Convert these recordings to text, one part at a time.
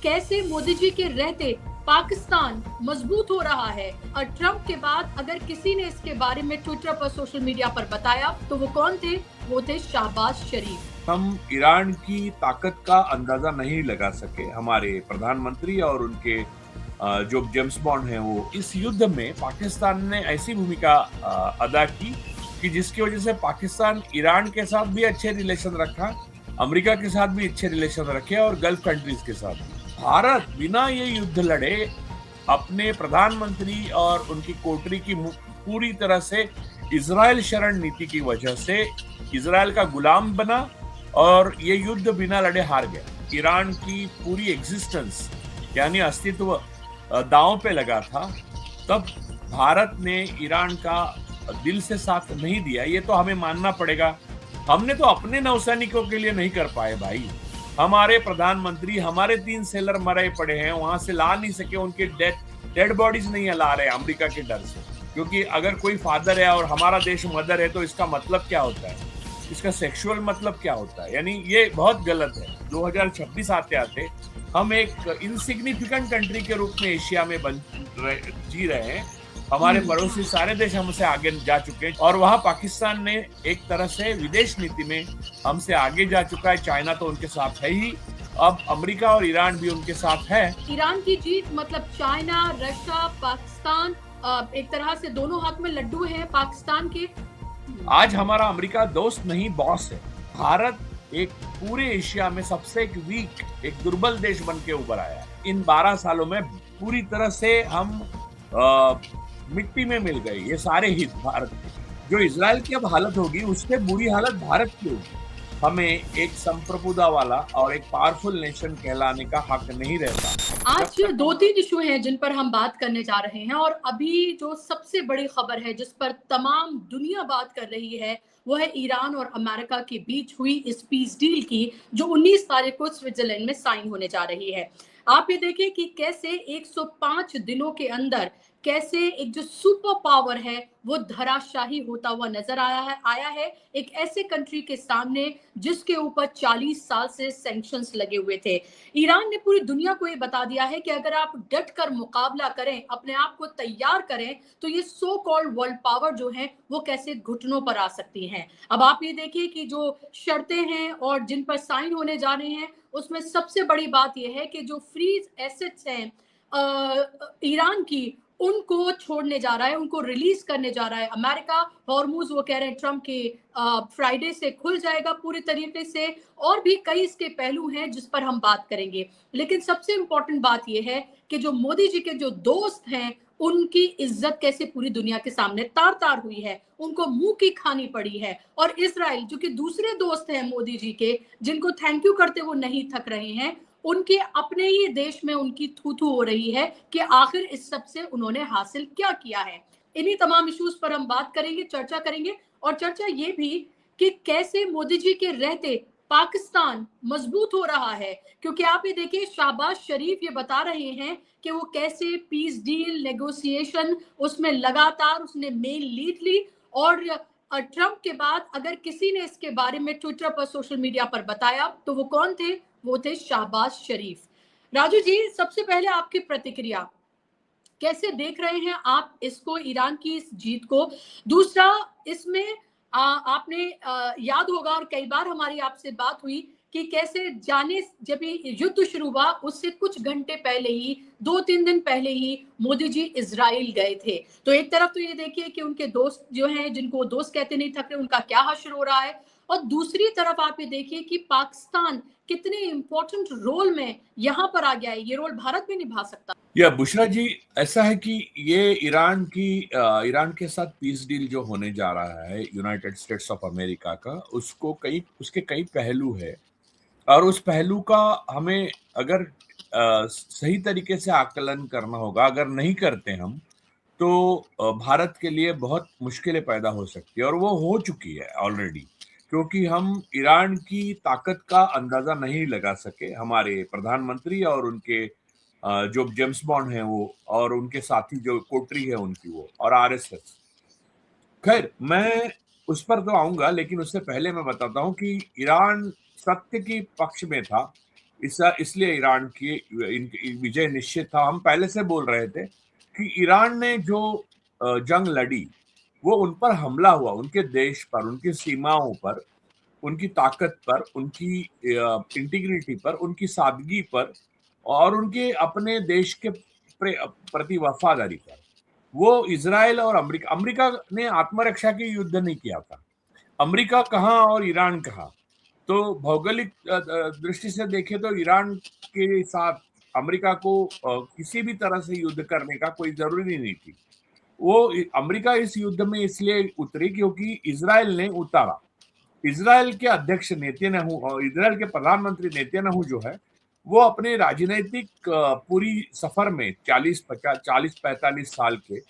कैसे मोदी जी के रहते पाकिस्तान मजबूत हो रहा है और ट्रंप के बाद अगर किसी ने इसके बारे में ट्विटर पर सोशल मीडिया पर बताया तो वो कौन थे? वो थे शाहबाज शरीफ। हम ईरान की ताकत का अंदाजा नहीं लगा सके। हमारे प्रधानमंत्री और उनके जो जेम्स बॉन्ड हैं वो इस युद्ध में पाकिस्तान ने ऐसी भूमिका अदा की कि जिसकी वजह से पाकिस्तान ईरान के साथ भी अच्छे रिलेशन रखा, अमेरिका के साथ भी अच्छे रिलेशन रखे और गल्फ कंट्रीज के साथ भी। भारत बिना ये युद्ध लड़े अपने प्रधानमंत्री और उनकी कोटरी की पूरी तरह से इजराइल शरण नीति की वजह से इजराइल का गुलाम बना और ये युद्ध बिना लड़े हार गया। ईरान की पूरी एग्जिस्टेंस यानी अस्तित्व दांव पे लगा था। तब भारत ने ईरान का दिल से साथ नहीं दिया, ये तो हमें मानना पड़ेगा। हमने तो अपने नौसैनिकों के लिए नहीं कर पाए भाई। हमारे प्रधानमंत्री, हमारे 3 सेलर मरे पड़े हैं, वहां से ला नहीं सके, उनके डेड बॉडीज नहीं ला रहे अमेरिका के डर से। क्योंकि अगर कोई फादर है और हमारा देश मदर है तो इसका मतलब क्या होता है, इसका सेक्सुअल मतलब क्या होता है? यानी ये बहुत गलत है। 2026 आते आते हम एक इनसिग्निफिकेंट कंट्री के रूप में एशिया में जी रहे हैं। हमारे पड़ोसी सारे देश हमसे आगे जा चुके हैं और वहां पाकिस्तान ने एक तरह से विदेश नीति में हमसे आगे जा चुका है। चाइना तो उनके साथ है ही, अब अमेरिका और ईरान भी उनके साथ है। ईरान की जीत मतलब चाइना, रशिया, पाकिस्तान एक तरह से दोनों हाथ में लड्डू हैं पाकिस्तान के। आज हमारा अमेरिका दोस्त नहीं बॉस है। भारत एक पूरे एशिया में सबसे एक दुर्बल देश बन के उभर आया है। इन 12 सालों में पूरी तरह से हम मिट्टी में मिल गए ये सारे हित भारत के। जो इजराइल की अब हालत होगी उससे बुरी हालत भारत की होगी। हमें एक संप्रभुता वाला और एक पावरफुल नेशन कहलाने का हक नहीं रहता। आज 2-3 इशू हैं जिन पर हम बात करने जा रहे हैं और अभी जो सबसे बड़ी खबर है जिस पर तमाम दुनिया बात कर रही है वो है ईरान और अमेरिका के बीच हुई इस पीस डील की जो 19 तारीख को स्विट्जरलैंड में साइन होने जा रही है। आप ये देखिए कि कैसे 105 दिनों के अंदर कैसे एक जो सुपर पावर है वो धराशाही होता हुआ नजर आया है एक ऐसे कंट्री के सामने जिसके ऊपर 40 साल से सैंक्शंस लगे हुए थे। ईरान ने पूरी दुनिया को ये बता दिया है कि अगर आप डट कर मुकाबला करें, अपने आप को तैयार करें, तो ये सो कॉल्ड वर्ल्ड पावर जो है वो कैसे घुटनों पर आ सकती हैं। अब आप ये देखिए कि जो शर्तें हैं और जिन पर साइन होने जा रहे हैं उसमें सबसे बड़ी बात यह है कि जो फ्रीज एसेट्स हैं ईरान की उनको छोड़ने जा रहा है, उनको रिलीज करने जा रहा है अमेरिका। हॉर्मूज वो कह रहे हैं ट्रंप के फ्राइडे से खुल जाएगा पूरी तरीके से और भी कई इसके पहलू हैं जिस पर हम बात करेंगे। लेकिन सबसे इंपॉर्टेंट बात यह है कि जो मोदी जी के जो दोस्त हैं उनकी इज्जत कैसे पूरी दुनिया के सामने तार तार हुई है, उनको मुंह की खानी पड़ी है। और इसराइल जो कि दूसरे दोस्त हैं मोदी जी के, जिनको थैंक यू करते वो नहीं थक रहे हैं, उनके अपने ही देश में उनकी थू थू हो रही है कि आखिर इस सब से उन्होंने हासिल क्या किया है। इन्हीं तमाम इश्यूज पर हम बात करेंगे, चर्चा करेंगे और चर्चा ये भी कि कैसे मोदी जी के रहते पाकिस्तान मजबूत हो रहा है। क्योंकि आप ये देखिए शाहबाज शरीफ ये बता रहे हैं कि वो कैसे पीस डील नेगोशिएशन उसमें लगातार उसने मेन लीड ली और ट्रंप के बाद अगर किसी ने इसके बारे में ट्विटर पर सोशल मीडिया पर बताया तो वो कौन थे? वो थे शाहबाज शरीफ। राजू जी, सबसे पहले आपकी प्रतिक्रिया, कैसे देख रहे हैं आप इसको, ईरान की इस जीत को? दूसरा, इसमें आपने याद होगा और कई बार हमारी आपसे बात हुई कि कैसे जाने जब ये युद्ध शुरू हुआ उससे कुछ घंटे पहले ही, 2-3 दिन पहले ही मोदी जी इजराइल गए थे। तो एक तरफ तो ये देखिए कि उनके दोस्त जो हैं जिनको वो दोस्त कहते नहीं थक रहे, उनका क्या हश्र हो रहा है, और दूसरी तरफ आप ये देखिए कि पाकिस्तान कितने इंपॉर्टेंट रोल में यहां पर आ गया है। ये रोल भारत भी निभा सकता है। या बुशरा जी, ऐसा है कि ये ईरान के साथ पीस डील जो होने जा रहा है यूनाइटेड स्टेट्स ऑफ अमेरिका का, उसके कई पहलू है और उस पहलू का हमें अगर सही तरीके से आकलन करना होगा। अगर नहीं करते हम तो भारत के लिए बहुत मुश्किलें पैदा हो सकती है और वो हो चुकी है ऑलरेडी। क्योंकि हम ईरान की ताकत का अंदाजा नहीं लगा सके। हमारे प्रधानमंत्री और उनके जो जेम्स बॉन्ड हैं वो और उनके साथी जो कोटरी है उनकी वो और आरएसएस। खैर, मैं उस पर तो आऊंगा, लेकिन उससे पहले मैं बताता हूं कि ईरान सत्य की पक्ष में था इसलिए ईरान की इनकी विजय निश्चित था। हम पहले से बोल रहे थे कि ईरान ने जो जंग लड़ी, वो उन पर हमला हुआ, उनके देश पर, उनकी सीमाओं पर, उनकी ताकत पर, उनकी इंटीग्रिटी पर, उनकी सादगी पर और उनके अपने देश के प्रति वफादारी पर। वो इजराइल और अमेरिका अमेरिका ने आत्मरक्षा के युद्ध नहीं किया था। अमेरिका कहाँ और ईरान कहाँ? तो भौगोलिक दृष्टि से देखें तो ईरान के साथ अमेरिका को किसी भी तरह से युद्ध करने का कोई जरूरी नहीं थी। वो अमेरिका इस युद्ध में इसलिए उतरी क्योंकि इजराइल ने उतारा। इजराइल के अध्यक्ष नेतन्याहू और इजराइल के प्रधानमंत्री नेतन्याहू जो है, वो अपने राजनीतिक पूरी सफर में 40-45 साल के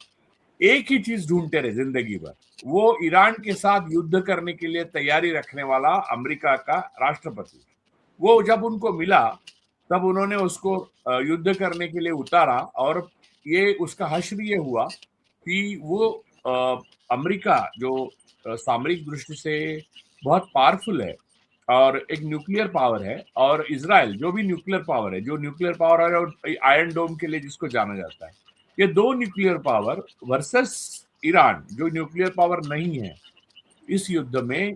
एक ही चीज ढूंढते रहे जिंदगी भर। वो ईरान के साथ युद्ध करने के लिए तैयारी रखने वाला अमेरिका का राष्ट्रपति। वो जब उनको मिला तब उन्होंने उसको युद्ध करने के लिए उतारा और ये उसका हश्र ये हुआ कि वो अमेरिका जो सामरिक दृष्टि से बहुत पावरफुल है और एक न्यूक्लियर पावर है, और इजराइल जो भी न्यूक्लियर पावर है, जो न्यूक्लियर पावर है और आयरन डोम के लिए जिसको जाना जाता है, ये दो न्यूक्लियर पावर वर्सेस ईरान जो न्यूक्लियर पावर नहीं है। इस युद्ध में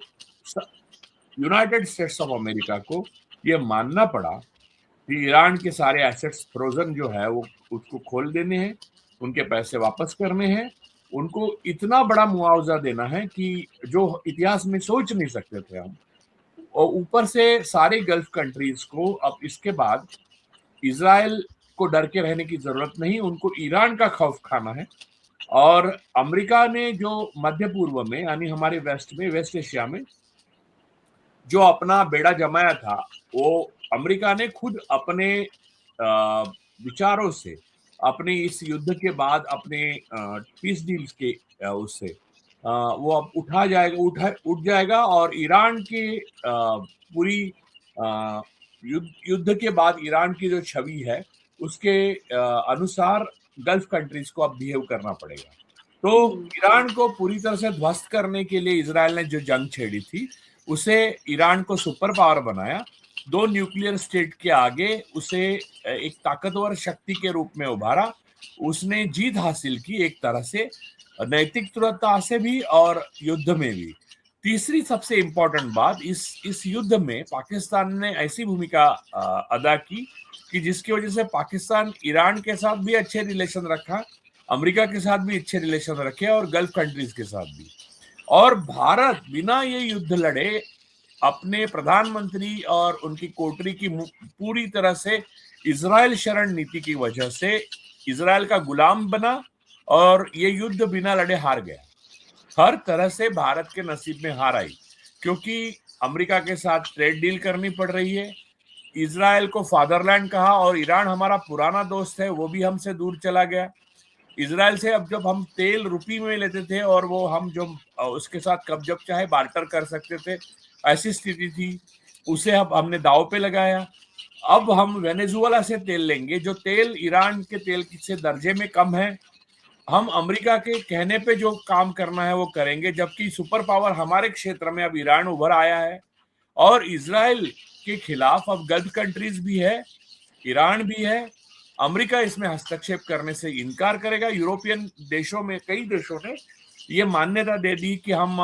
यूनाइटेड स्टेट्स ऑफ अमेरिका को ये मानना पड़ा कि ईरान के सारे एसेट्स फ्रोजन जो है वो उसको खोल देने हैं, उनके पैसे वापस करने हैं, उनको इतना बड़ा मुआवजा देना है कि जो इतिहास में सोच नहीं सकते थे हम। और ऊपर से सारे गल्फ कंट्रीज को अब इसके बाद इजराइल को डर के रहने की जरूरत नहीं, उनको ईरान का खौफ खाना है। और अमेरिका ने जो मध्य पूर्व में यानी हमारे वेस्ट एशिया में जो अपना बेड़ा जमाया था, वो अमेरिका ने खुद अपने विचारों से, अपने इस युद्ध के बाद अपने पीस डील्स के उससे वो अब उठ जाएगा और ईरान के पूरी युद्ध के बाद ईरान की जो छवि है उसके अनुसार गल्फ कंट्रीज को अब बिहेव करना पड़ेगा। तो ईरान को पूरी तरह से ध्वस्त करने के लिए इजराइल ने जो जंग छेड़ी थी, उसे ईरान को सुपर पावर बनाया, दो न्यूक्लियर स्टेट के आगे उसे एक ताकतवर शक्ति के रूप में उभारा। उसने जीत हासिल की एक तरह से, नैतिकता से भी और युद्ध में भी। तीसरी सबसे इंपॉर्टेंट बात, इस युद्ध में पाकिस्तान ने ऐसी भूमिका अदा की कि जिसकी वजह से पाकिस्तान ईरान के साथ भी अच्छे रिलेशन रखा, अमेरिका के साथ भी अच्छे रिलेशन रखे और गल्फ कंट्रीज के साथ भी। और भारत बिना ये युद्ध लड़े अपने प्रधानमंत्री और उनकी कोटरी की पूरी तरह से इजराइल शरण नीति की वजह से इजराइल का गुलाम बना और ये युद्ध बिना लड़े हार गया। हर तरह से भारत के नसीब में हार आई, क्योंकि अमेरिका के साथ ट्रेड डील करनी पड़ रही है, इजराइल को फादरलैंड कहा और ईरान हमारा पुराना दोस्त है, वो भी हमसे दूर चला गया। इजराइल से अब जब हम तेल रुपये में लेते थे और वो हम जो उसके साथ कब जब चाहे बार्टर कर सकते थे, ऐसी स्थिति थी, उसे अब हमने दाव पे लगाया। अब हम वेनेजुएला से तेल लेंगे, जो तेल ईरान के तेल से दर्जे में कम है। हम अमेरिका के कहने पे जो काम करना है वो करेंगे, जबकि सुपर पावर हमारे क्षेत्र में अब ईरान उभर आया है और इजराइल के खिलाफ अब गल्फ कंट्रीज भी है, ईरान भी है। अमेरिका इसमें हस्तक्षेप करने से इनकार करेगा। यूरोपियन देशों में कई देशों ने ये मान्यता दे दी कि हम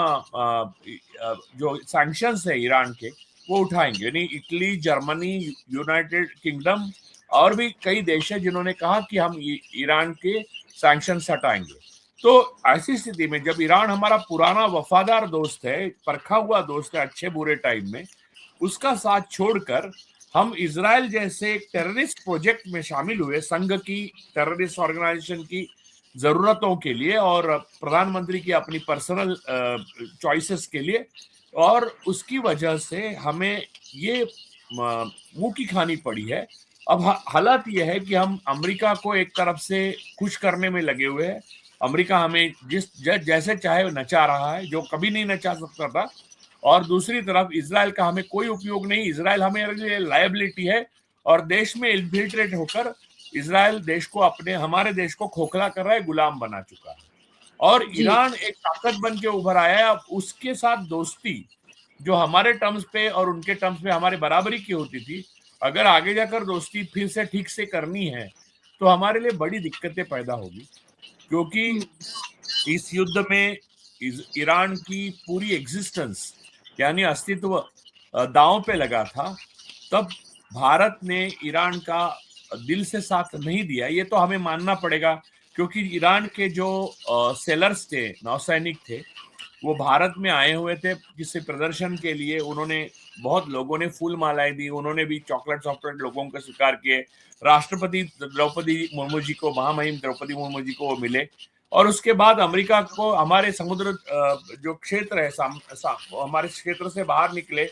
जो सैंक्शंस है ईरान के वो उठाएंगे, यानी इटली, जर्मनी, यूनाइटेड किंगडम और भी कई देश है जिन्होंने कहा कि हम ईरान के सैंक्शंस हटाएंगे। तो ऐसी स्थिति में जब ईरान हमारा पुराना वफादार दोस्त है, परखा हुआ दोस्त है अच्छे बुरे टाइम में, उसका साथ छोड़कर हम इजराइल जैसे टेररिस्ट प्रोजेक्ट में शामिल हुए, संघ की टेररिस्ट ऑर्गेनाइजेशन की जरूरतों के लिए और प्रधानमंत्री की अपनी पर्सनल चॉइसेस के लिए, और उसकी वजह से हमें ये मुंह की खानी पड़ी है। अब हालात ये है कि हम अमेरिका को एक तरफ से खुश करने में लगे हुए हैं। अमेरिका हमें जैसे चाहे नचा रहा है, जो कभी नहीं नचा सकता था, और दूसरी तरफ इजराइल का हमें कोई उपयोग नहीं। इजराइल हमें लायबिलिटी है और देश में इन्फिल्ट्रेट होकर इजराइल देश को हमारे देश को खोखला कर रहा है, गुलाम बना चुका है। और ईरान एक ताकत बन के उभर आया है। अब उसके साथ दोस्ती जो हमारे टर्म्स पे और उनके टर्म्स पे हमारे बराबरी की होती थी, अगर आगे जाकर दोस्ती फिर से ठीक से करनी है तो हमारे लिए बड़ी दिक्कतें पैदा होगी, क्योंकि इस युद्ध में ईरान की पूरी एग्जिस्टेंस यानी अस्तित्व दांव पे लगा था। तब भारत ने ईरान का दिल से साथ नहीं दिया, ये तो हमें मानना पड़ेगा, क्योंकि ईरान के जो सेलर्स थे, नौसैनिक थे, वो भारत में आए हुए थे किसी प्रदर्शन के लिए। उन्होंने, बहुत लोगों ने फूल मालाएं दी, उन्होंने भी चॉकलेट लोगों को स्वीकार किए। राष्ट्रपति द्रौपदी मुर्मू जी को, महामहिम द्रौपदी मुर्मू जी को वो मिले, और उसके बाद अमेरिका को, हमारे समुद्र जो क्षेत्र है हमारे क्षेत्र से बाहर निकले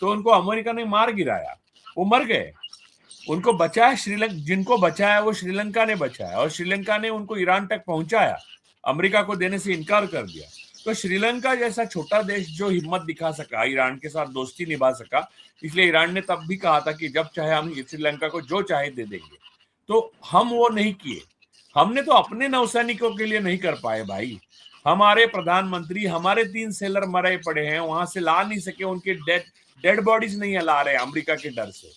तो उनको अमेरिका ने मार गिराया, वो मर गए। उनको बचाया श्रीलंका, जिनको बचाया वो श्रीलंका ने बचाया, और श्रीलंका ने उनको ईरान तक पहुंचाया, अमेरिका को देने से इनकार कर दिया। तो श्रीलंका जैसा छोटा देश जो हिम्मत दिखा सका, ईरान के साथ दोस्ती निभा सका, इसलिए ईरान ने तब भी कहा था कि जब चाहे हम श्रीलंका को जो चाहे दे देंगे। तो हम वो नहीं किए। हमने तो अपने नौसैनिकों के लिए नहीं कर पाए भाई। हमारे प्रधानमंत्री, हमारे 3 सेलर मरे पड़े हैं, वहां से ला नहीं सके, उनके डेड बॉडीज नहीं ला रहे अमेरिका के डर से।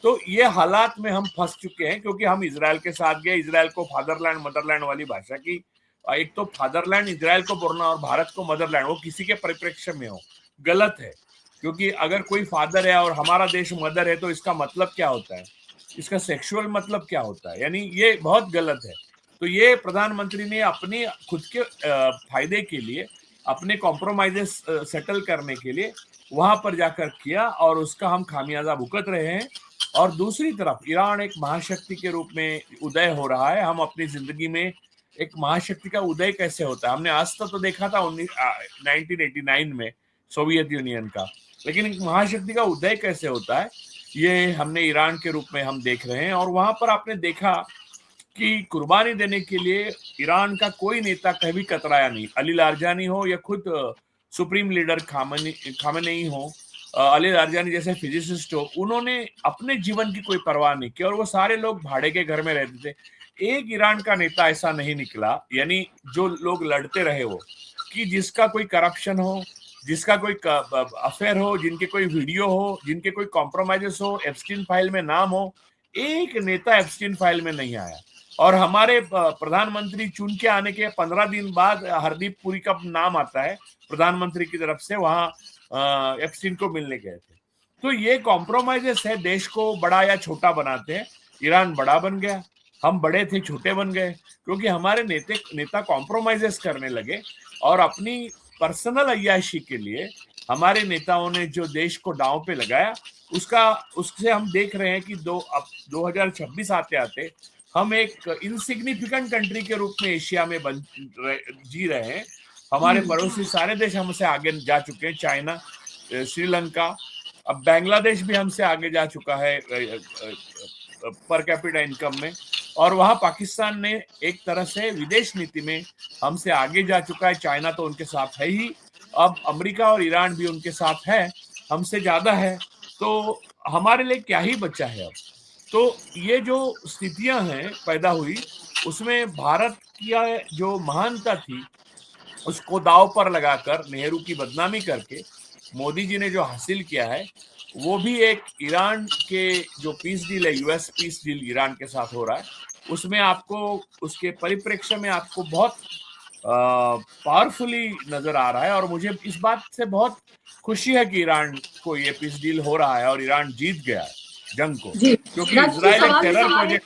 तो ये हालात में हम फंस चुके हैं, क्योंकि हम इजराइल के साथ गए। इजराइल को फादरलैंड मदरलैंड वाली भाषा की, एक तो फादरलैंड इजराइल को बोलना और भारत को मदरलैंड, वो किसी के परिप्रेक्ष्य में हो गलत है। क्योंकि अगर कोई फादर है और हमारा देश मदर है तो इसका मतलब क्या होता है, इसका सेक्सुअल मतलब क्या होता है, यानी ये बहुत गलत है। तो ये प्रधानमंत्री ने अपने खुद के फायदे के लिए, अपने कॉम्प्रोमाइजेस सेटल करने के लिए वहां पर जाकर किया, और उसका हम खामियाजा भुगत रहे हैं। और दूसरी तरफ ईरान एक महाशक्ति के रूप में उदय हो रहा है। हम अपनी जिंदगी में एक महाशक्ति का उदय कैसे होता है, हमने आज तक तो देखा था 1989 में सोवियत यूनियन का, लेकिन एक महाशक्ति का उदय कैसे होता है ये हमने ईरान के रूप में हम देख रहे हैं। और वहां पर आपने देखा कि कुर्बानी देने के लिए ईरान का कोई नेता कभी कतराया नहीं। अली लारजानी हो या खुद सुप्रीम लीडर खामेनेई हो, अली लारजानी जैसे फिजिसिस्ट हो, उन्होंने अपने जीवन की कोई परवाह नहीं की, और वो सारे लोग भाड़े के घर में रहते थे। एक ईरान का नेता ऐसा नहीं निकला, यानी जो लोग लड़ते रहे वो, कि जिसका कोई करप्शन हो, जिसका कोई अफेयर हो, जिनके कोई वीडियो हो, जिनके कोई कॉम्प्रोमाइजेस हो, एप्स्टीन फाइल में नाम हो। एक नेता एप्स्टीन फाइल में नहीं आया। और हमारे प्रधानमंत्री चुन के आने के 15 दिन बाद हरदीप पुरी का नाम आता है प्रधानमंत्री की तरफ से, वहां एप्स्टीन को मिलने गए थे। तो ये कॉम्प्रोमाइजेस है, देश को बड़ा या छोटा बनाते हैं। ईरान बड़ा बन गया, हम बड़े थे छोटे बन गए, क्योंकि हमारे नेता कॉम्प्रोमाइजेस करने लगे, और अपनी पर्सनल अय्याशी के लिए हमारे नेताओं ने जो देश को दांव पे लगाया, उससे हम देख रहे हैं कि 2026 आते आते हम एक इनसिग्निफिकेंट कंट्री के रूप में एशिया में जी रहे हैं। हमारे पड़ोसी सारे देश हमसे आगे जा चुके हैं, चाइना, श्रीलंका, अब बांग्लादेश भी हमसे आगे जा चुका है पर कैपिटा इनकम में, और वहां पाकिस्तान ने एक तरह से विदेश नीति में हमसे आगे जा चुका है। चाइना तो उनके साथ है ही, अब अमेरिका और ईरान भी उनके साथ है, हमसे ज्यादा है। तो हमारे लिए क्या ही बचा है अब। तो ये जो स्थितियां हैं पैदा हुई, उसमें भारत की जो महानता थी उसको दांव पर लगाकर, नेहरू की बदनामी करके मोदी जी ने जो हासिल किया है, वो भी एक ईरान के जो पीस डील है, यूएस पीस डील ईरान के साथ हो रहा है, उसमें आपको, उसके परिप्रेक्ष्य में आपको बहुत पावरफुली नजर आ रहा है। और मुझे इस बात से बहुत खुशी है कि ईरान को ये पीस डील हो रहा है और ईरान जीत गया है जंग को, क्योंकि इजराइल एक टेरर प्रोजेक्ट।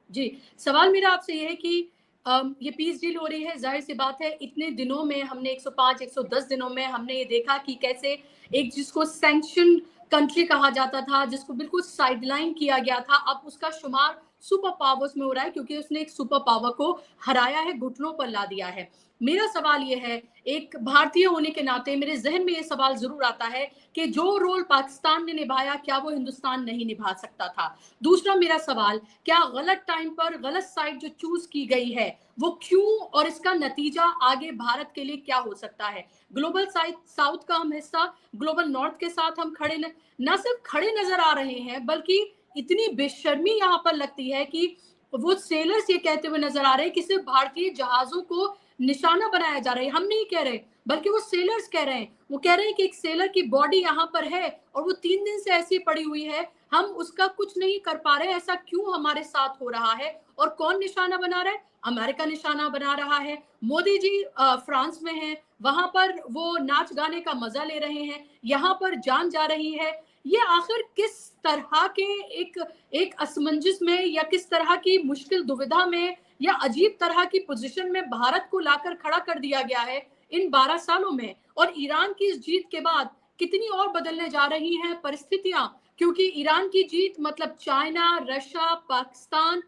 जी, सवाल मेरा आपसे ये है कि ये पीस डील हो रही है, जाहिर सी बात है इतने दिनों में हमने 105 110 दिनों में हमने ये देखा कि कैसे एक जिसको सैंक्शन कंट्री कहा जाता था, जिसको बिल्कुल साइडलाइन किया गया था, अब उसका शुमार सुपर पावर्स में हो रहा है, क्योंकि उसने एक सुपर पावर को हराया है, घुटनों पर ला दिया है। मेरा सवाल ये है, एक भारतीय होने के नाते मेरे जहन में ये सवाल जरूर आता है कि जो रोल पाकिस्तान ने निभाया, क्या वो हिंदुस्तान नहीं निभा सकता था? दूसरा मेरा सवाल, क्या गलत टाइम पर गलत साइड जो चूज की गई है वो क्यों, और इसका नतीजा आगे भारत के लिए क्या हो सकता है? ग्लोबल साउथ का हम हिस्सा ग्लोबल नॉर्थ के साथ हम खड़े न सिर्फ खड़े नजर आ रहे हैं, बल्कि इतनी बेशर्मी यहाँ पर लगती है कि वो सेलर्स ये कहते हुए नजर आ रहे हैं कि सिर्फ भारतीय जहाजों को निशाना बनाया जा रहा है। हम नहीं कह रहे, बल्कि वो सेलर्स कह रहे हैं। वो कह रहे हैं कि एक सेलर की बॉडी यहाँ पर है और वो 3 दिन से ऐसी पड़ी हुई है, हम उसका कुछ नहीं कर पा रहे, ऐसा क्यों हमारे साथ हो रहा है? और कौन निशाना बना रहा है? अमेरिका निशाना बना रहा है। मोदी जी फ्रांस में हैं, वहाँ पर वो नाच गाने का मज़ा ले रहे हैं, यहाँ पर जान जा रही है। ये आखिर किस तरह के एक एक असमंजस में या किस तरह की मुश्किल दुविधा में या अजीब तरह की पोजीशन में भारत को लाकर खड़ा कर दिया गया है इन 12 सालों में। और ईरान की इस जीत के बाद कितनी और बदलने जा रही हैं परिस्थितियां, क्योंकि ईरान की जीत मतलब China, Russia, Pakistan,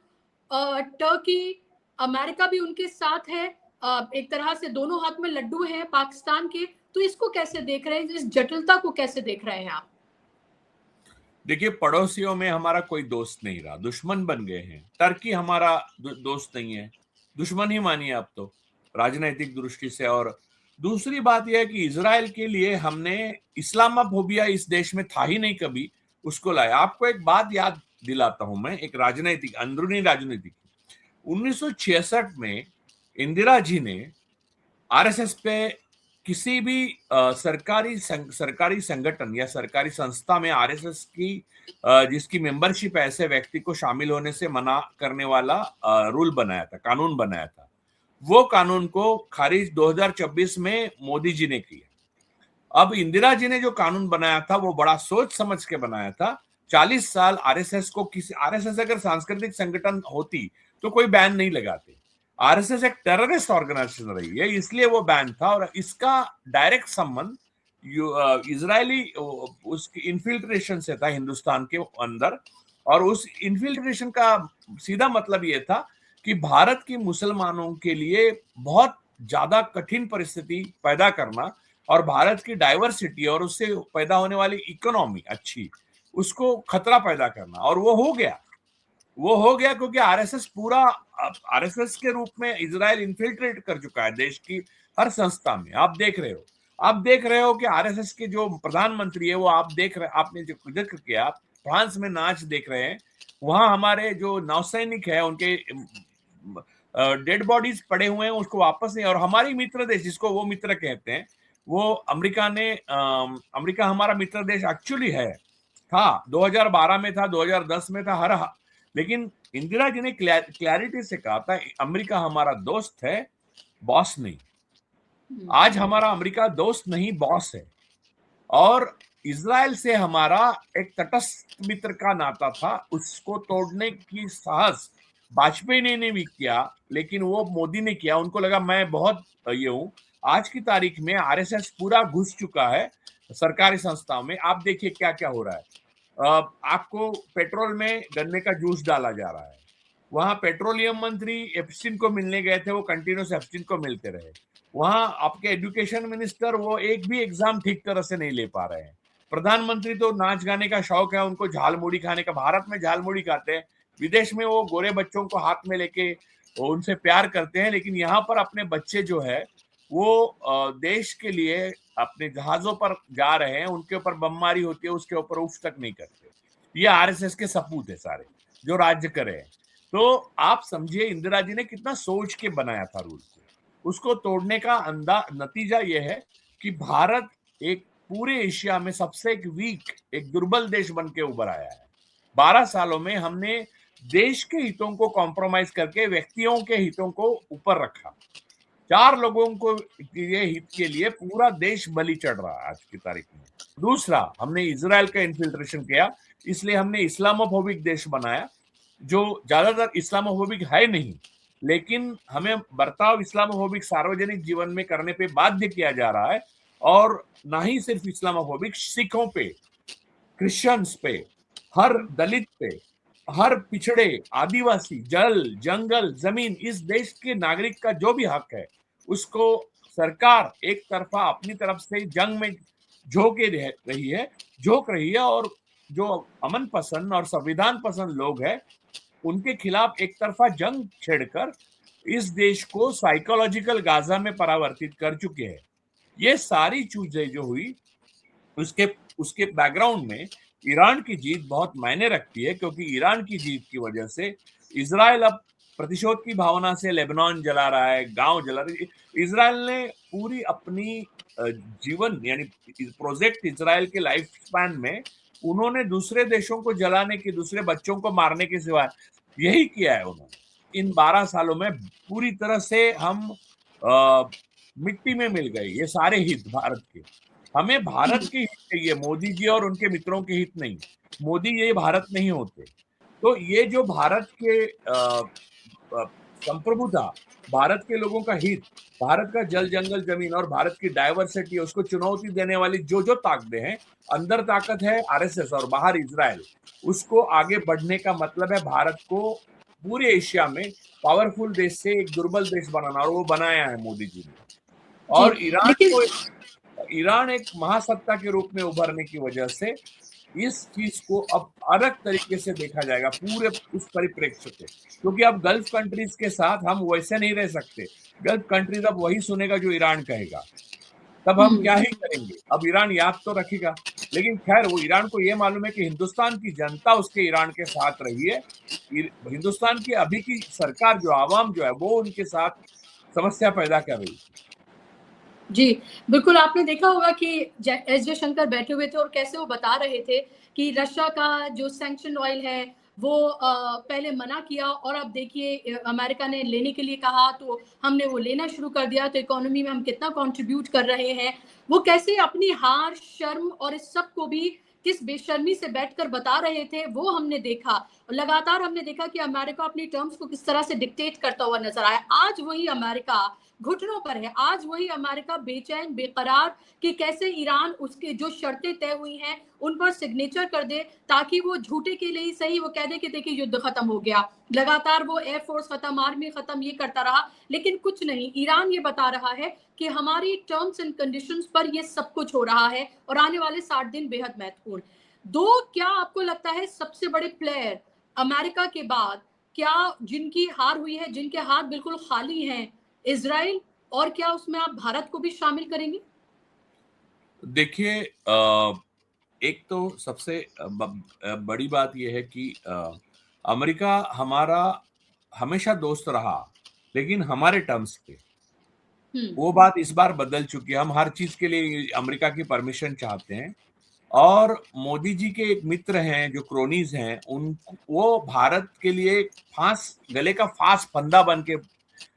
Turkey, America भी उनके साथ है। एक तरह से दोनों हाथ में लड्डू हैं पाकिस्तान के। तो इसको कैसे देख रहे हैं, इस जटिलता को कैसे देख रहे हैं आप? देखिए, पड़ोसियों में हमारा कोई दोस्त नहीं रहा, दुश्मन बन गए हैं। टर्की हमारा दोस्त नहीं है, दुश्मन ही मानिए आप तो, राजनैतिक दृष्टि से। और दूसरी बात यह है कि इजराइल के लिए हमने इस्लामोफोबिया इस देश में था ही नहीं कभी, उसको लाया। आपको एक बात याद दिलाता हूं मैं, एक राजनीतिक अंदरूनी राजनीति की। 1966 में इंदिरा जी ने आरएसएस पे किसी भी सरकारी संगठन या सरकारी संस्था में आरएसएस की जिसकी मेंबरशिप है, ऐसे व्यक्ति को शामिल होने से मना करने वाला रूल बनाया था, कानून बनाया था। वो कानून को खारिज 2024 में मोदी जी ने किया। अब इंदिरा जी ने जो कानून बनाया था वो बड़ा सोच समझ के बनाया था। 40 साल आरएसएस को, किसी आरएसएस अगर सांस्कृतिक संगठन होती तो कोई बैन नहीं लगाते। आरएसएस एक टेररिस्ट ऑर्गेनाइजेशन रही है, इसलिए वो बैन था। और इसका डायरेक्ट संबंध इजरायली उसकी इन्फिल्ट्रेशन से था हिंदुस्तान के अंदर। और उस इन्फिल्ट्रेशन का सीधा मतलब ये था कि भारत की मुसलमानों के लिए बहुत ज्यादा कठिन परिस्थिति पैदा करना और भारत की डाइवर्सिटी और उससे पैदा होने वाली इकोनॉमी अच्छी, उसको खतरा पैदा करना। और वो हो गया क्योंकि आरएसएस पूरा, आरएसएस के रूप में इजराइल इन्फिल्ट्रेट कर चुका है देश की हर संस्था में। आप देख रहे हो कि आरएसएस के जो प्रधानमंत्री है वो आपने जो जिक्र किया, फ्रांस में नाच देख रहे हैं। वहां हमारे जो नौसैनिक है उनके डेड बॉडीज पड़े हुए हैं, उसको वापस नहीं। और हमारी मित्र देश, जिसको वो मित्र कहते हैं, वो अमेरिका हमारा मित्र देश एक्चुअली है, था 2012 में था, 2010 में था, लेकिन इंदिरा जी ने क्लैरिटी से कहा था अमेरिका हमारा दोस्त है, बॉस नहीं। आज हमारा अमेरिका दोस्त नहीं, बॉस है। और इजराइल से हमारा एक तटस्थ मित्र का नाता था, उसको तोड़ने की साहस वाजपेयी ने भी किया, लेकिन वो मोदी ने किया। उनको लगा मैं बहुत ये हूं। आज की तारीख में आरएसएस पूरा घुस चुका है सरकारी संस्थाओं में। आप देखिए क्या क्या हो रहा है। आपको पेट्रोल में गन्ने का जूस डाला जा रहा है। वहां पेट्रोलियम मंत्री एप्स्टीन को मिलने गए थे, वो कंटिन्यूस एप्स्टीन को मिलते रहे। वहां आपके एजुकेशन मिनिस्टर, वो एक भी एग्जाम ठीक तरह से नहीं ले पा रहे हैं। प्रधानमंत्री तो नाच गाने का शौक है उनको, झाल मुड़ी खाने का। भारत में झाल मुड़ी खाते हैं, विदेश में वो गोरे बच्चों को हाथ में लेके उनसे प्यार करते हैं। लेकिन यहाँ पर अपने बच्चे जो है वो देश के लिए अपने जहाजों पर जा रहे हैं, उनके ऊपर बमबारी होती है, उसके ऊपर उफ तक नहीं करते। ये आरएसएस के सपूत है सारे जो राज्य करे हैं। तो आप समझिए इंदिरा जी ने कितना सोच के बनाया था रूल को। उसको तोड़ने का नतीजा यह है कि भारत एक पूरे एशिया में सबसे एक दुर्बल देश बन के उभर आया है। 12 सालों में हमने देश के हितों को कॉम्प्रोमाइज करके व्यक्तियों के हितों को ऊपर रखा। 4 लोगों को ये हित के लिए पूरा देश बलि चढ़ रहा है आज की तारीख में। दूसरा, हमने इजराइल का इन्फिल्ट्रेशन किया, इसलिए हमने इस्लामोफोबिक देश बनाया, जो ज्यादातर इस्लामोफोबिक है नहीं, लेकिन हमें बर्ताव इस्लामोफोबिक सार्वजनिक जीवन में करने पे बाध्य किया जा रहा है। और ना ही सिर्फ इस्लामोफोबिक, सिखों पे, क्रिश्चियंस पे, हर दलित पे, हर पिछड़े, आदिवासी, जल, जंगल, जमीन, इस देश के नागरिक का जो भी हक है उसको सरकार एक तरफा अपनी तरफ से जंग में झोंक रही है। और जो अमन पसंद और संविधान पसंद लोग हैं उनके खिलाफ एक तरफा जंग छेड़कर इस देश को साइकोलॉजिकल गाजा में परावर्तित कर चुके हैं। ये सारी चीजें जो हुई, उसके बैकग्राउंड में ईरान की जीत बहुत मायने रखती है, क्योंकि ईरान की जीत की वजह से इजराइल अब प्रतिशोध की भावना से लेबनान जला रहा है, गांव जला रहा है। इजराइल ने पूरी अपनी जीवन यानी प्रोजेक्ट इजराइल के लाइफ स्पैन में उन्होंने दूसरे देशों को जलाने की, दूसरे बच्चों को मारने के सिवाय यही किया है उन्होंने। इन 12 सालों में पूरी तरह से हम मिट्टी में मिल गए ये सारे हित भारत के। हमें भारत के हित चाहिए, मोदी जी और उनके मित्रों के हित नहीं। मोदी ये भारत नहीं होते। तो ये जो भारत के संप्रभुता, भारत के लोगों का हित, भारत का जल जंगल जमीन और भारत की डाइवर्सिटी, उसको चुनौती देने वाली जो जो ताकतें हैं, अंदर ताकत है आरएसएस और बाहर इजराइल, उसको आगे बढ़ने का मतलब है भारत को पूरे एशिया में पावरफुल देश से एक दुर्बल देश बनाना, और वो बनाया है मोदी जी ने। और ईरान एक महासत्ता के रूप में उभरने की वजह से इस चीज को अब अलग तरीके से देखा जाएगा पूरे उस परिप्रेक्ष्य से, क्योंकि अब गल्फ कंट्रीज के साथ हम वैसे नहीं रह सकते। गल्फ कंट्रीज अब वही सुनेगा जो ईरान कहेगा, तब हम क्या ही करेंगे। अब ईरान याद तो रखेगा, लेकिन खैर वो ईरान को ये मालूम है कि हिंदुस्तान की जनता उसके ईरान के साथ रही है। हिंदुस्तान की अभी की सरकार जो आवाम जो है वो उनके साथ समस्या पैदा कर रही है। जी, बिल्कुल आपने देखा होगा कि एस जयशंकर बैठे हुए थे और कैसे वो बता रहे थे कि रशिया का जो सैंक्शन ऑयल है वो पहले मना किया, और अब देखिए अमेरिका ने लेने के लिए कहा तो हमने वो लेना शुरू कर दिया, तो इकोनॉमी में हम कितना कंट्रीब्यूट कर रहे हैं। वो कैसे अपनी हार, शर्म और इस सब को भी किस बेशर्मी से बैठकर बता रहे थे वो हमने देखा। और लगातार हमने देखा कि अमेरिका अपनी टर्म्स को किस तरह से डिक्टेट करता हुआ नजर आया। आज वही अमेरिका घुटनों पर है, आज वही अमेरिका बेचैन बेकरार कि कैसे ईरान उसके जो शर्तें तय हुई हैं उन पर सिग्नेचर कर दे, ताकि वो झूठे के लिए ही सही वो कह दे कि देखिए युद्ध खत्म हो गया। लगातार वो एयरफोर्स खत्म, आर्मी खत्म, ये करता रहा, लेकिन कुछ नहीं। ईरान ये बता रहा है कि हमारी टर्म्स एंड कंडीशंस पर ये सब कुछ हो रहा है और आने वाले 60 दिन बेहद महत्वपूर्ण। दो क्या आपको लगता है सबसे बड़े प्लेयर अमेरिका के बाद, क्या जिनकी हार हुई है, जिनके हाथ बिल्कुल खाली हैं, इजराइल, और क्या उसमें आप भारत को भी शामिल करेंगे? देखिए, एक तो सबसे बड़ी बात यह है कि अमेरिका हमारा हमेशा दोस्त रहा, लेकिन हमारे टर्म्स पे। वो बात इस बार बदल चुकी है। हम हर चीज के लिए अमेरिका की परमिशन चाहते हैं, और मोदी जी के एक मित्र हैं जो क्रोनीज हैं, उन वो भारत के लिए गले का फांस फंदा बन के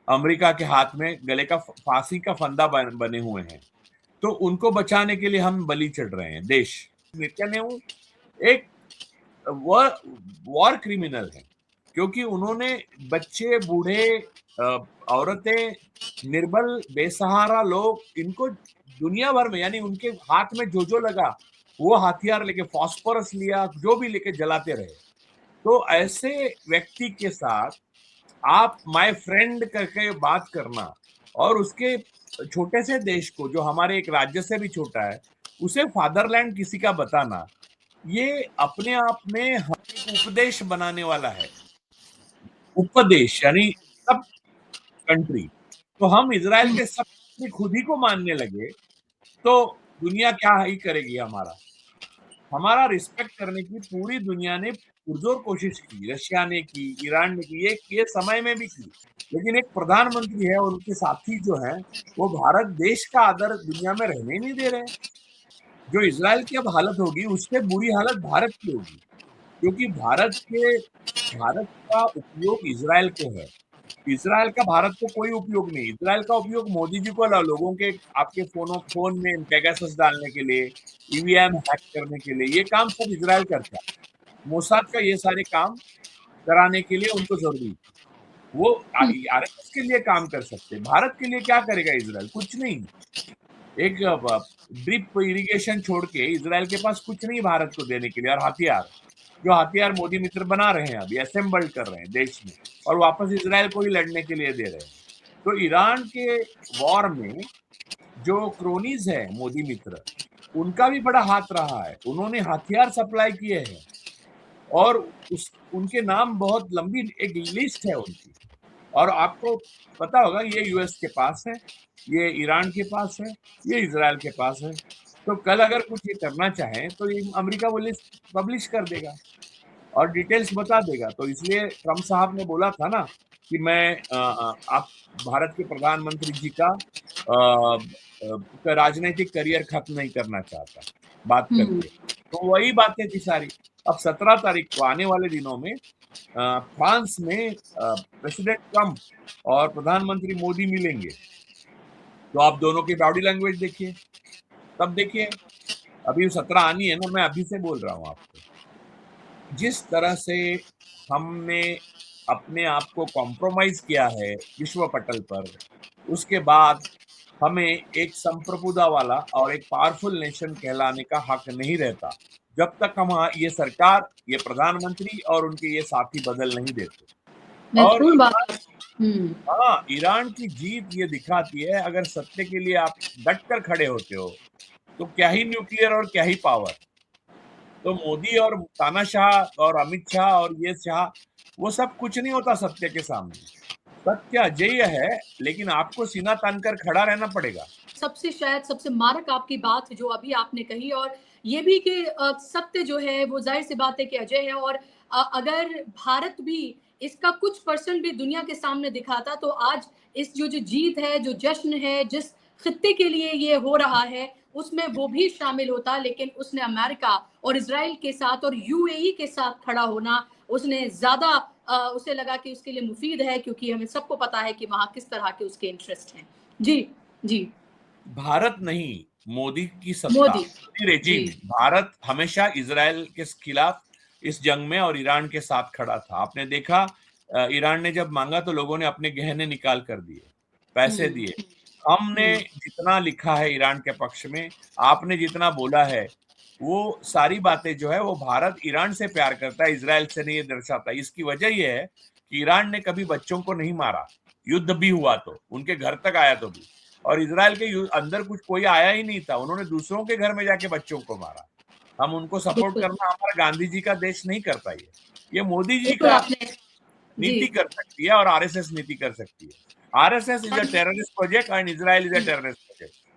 अमेरिका के हाथ में गले का फांसी का फंदा बने हुए हैं। तो उनको बचाने के लिए हम बलि चढ़ रहे हैं। देश नेतन्याहू एक वॉर क्रिमिनल है, क्योंकि उन्होंने बच्चे, बूढ़े, औरतें, निर्बल, बेसहारा लोग, इनको दुनिया भर में, यानी उनके हाथ में जो जो लगा वो हथियार लेके, फॉस्फोरस लिया, जो भी लेके जलाते रहे। तो ऐसे व्यक्ति के साथ आप माय फ्रेंड करके बात करना, और उसके छोटे से देश को, जो हमारे एक राज्य से भी छोटा है, उसे फादरलैंड किसी का बताना, ये अपने आप में हमें उपदेश बनाने वाला है। उपदेश यानी सब कंट्री। तो हम इजराइल के सब खुद ही को मानने लगे तो दुनिया क्या ही करेगी। हमारा रिस्पेक्ट करने की पूरी दुनिया ने पुरजोर कोशिश की, रशिया ने की, ईरान ने की, ये समय में भी की, लेकिन एक प्रधानमंत्री है और उनके साथी जो हैं वो भारत देश का आदर दुनिया में रहने नहीं दे रहे हैं। जो इजराइल की अब हालत होगी उससे बुरी हालत भारत की होगी, क्योंकि भारत का उपयोग इजराइल को है। इजराइल का भारत को कोई उपयोग नहीं। इजराइल का उपयोग मोदी जी को लोगों के आपके फोन में पेगासस डालने के लिए, ईवीएम हैक करने के लिए, ये काम सब इजराइल करता है। मोसाद का ये सारे काम कराने के लिए उनको जरूरी, वो आरएसएस के लिए काम कर सकते हैं। भारत के लिए क्या करेगा इजराइल? कुछ नहीं। एक ड्रिप इरिगेशन छोड़ के इजराइल के पास कुछ नहीं भारत को देने के लिए। और हथियार मोदी मित्र बना रहे हैं, अभी असेंबल्ड कर रहे हैं देश में, और वापस इजराइल को ही लड़ने के लिए दे रहे हैं। तो ईरान के वॉर में जो क्रोनीज है मोदी मित्र, उनका भी बड़ा हाथ रहा है। उन्होंने हथियार सप्लाई किए हैं, और उनके नाम बहुत लंबी एक लिस्ट है उनकी। और आपको पता होगा ये यूएस के पास है, ये ईरान के पास है, ये इजराइल के पास है। तो कल अगर कुछ ये करना चाहे तो ये अमेरिका वो लिस्ट पब्लिश कर देगा। और डिटेल्स बता देगा। तो इसलिए ट्रम्प साहब ने बोला था ना कि मैं आप भारत के प्रधानमंत्री जी का राजनीतिक करियर खत्म नहीं करना चाहता बात हम्म। करके। तो वही बातें थी सारी। अब 17 तारीख को आने वाले दिनों में फ्रांस में प्रेसिडेंट ट्रम्प और प्रधानमंत्री मोदी मिलेंगे। तो आप दोनों की बॉडी लैंग्वेज देखिए, तब देखिए। अभी 17 आनी है ना, मैं अभी से बोल रहा हूँ आपको। जिस तरह से हमने अपने आप को कॉम्प्रोमाइज किया है विश्व पटल पर, उसके बाद हमें एक संप्रभुता वाला और एक पावरफुल नेशन कहलाने का हक नहीं रहता जब तक हम ये सरकार, ये प्रधानमंत्री और उनके ये साथी बदल नहीं देते। और महत्वपूर्ण बात ईरान, है। हम्म। हाँ, ईरान की जीत ये दिखाती है, अगर सत्य के लिए आप डट कर खड़े होते हो तो क्या ही न्यूक्लियर और क्या ही पावर। तो मोदी और तानाशाह और अमित शाह और ये शाह, वो सब कुछ नहीं होता सत्य के सामने। सत्य अजेय है, लेकिन आपको सीना तान कर खड़ा रहना पड़ेगा। सबसे शायद सबसे मारक आपकी बात जो अभी आपने कही, और ये भी कि सत्य जो है वो जाहिर सी बात है कि अजय है, और अगर भारत भी इसका कुछ परसेंट भी दुनिया के सामने दिखाता तो आज इस जो जीत है, जो जश्न है, जिस खित्ते के लिए ये हो रहा है उसमें वो भी शामिल होता। लेकिन उसने अमेरिका और इसराइल के साथ और यूएई के साथ खड़ा होना, उसने ज्यादा उसे लगा कि उसके लिए मुफीद है, क्योंकि हमें सबको पता है कि वहां किस तरह के उसके इंटरेस्ट हैं। जी। जी। भारत नहीं, मोदी की सत्ता, मोदी। मोदी जी। रेजिम। भारत हमेशा इजराइल के खिलाफ इस जंग में और ईरान के साथ खड़ा था। आपने देखा, ईरान ने जब मांगा तो लोगों ने अपने गहने निकाल कर दिए, पैसे दिए। हमने हम्म। जितना लिखा है ईरान के पक्ष में, आपने जितना बोला है, वो सारी बातें जो है, वो भारत ईरान से प्यार करता है, इजराइल से नहीं, ये दर्शाता है। इसकी वजह ये है कि ईरान ने कभी बच्चों को नहीं मारा, युद्ध भी हुआ तो उनके घर तक आया तो भी। और इजराइल के अंदर कुछ कोई आया ही नहीं था, उन्होंने दूसरों के घर में जाके बच्चों को मारा। हम उनको सपोर्ट बिल्कुल। करना हमारा गांधी जी का देश नहीं करता। ये मोदी जी बिल्कुल का आपने। जी। नीति कर सकती है और आरएसएस नीति कर सकती है। RSS is a terrorist project and Israel is a terrorist project.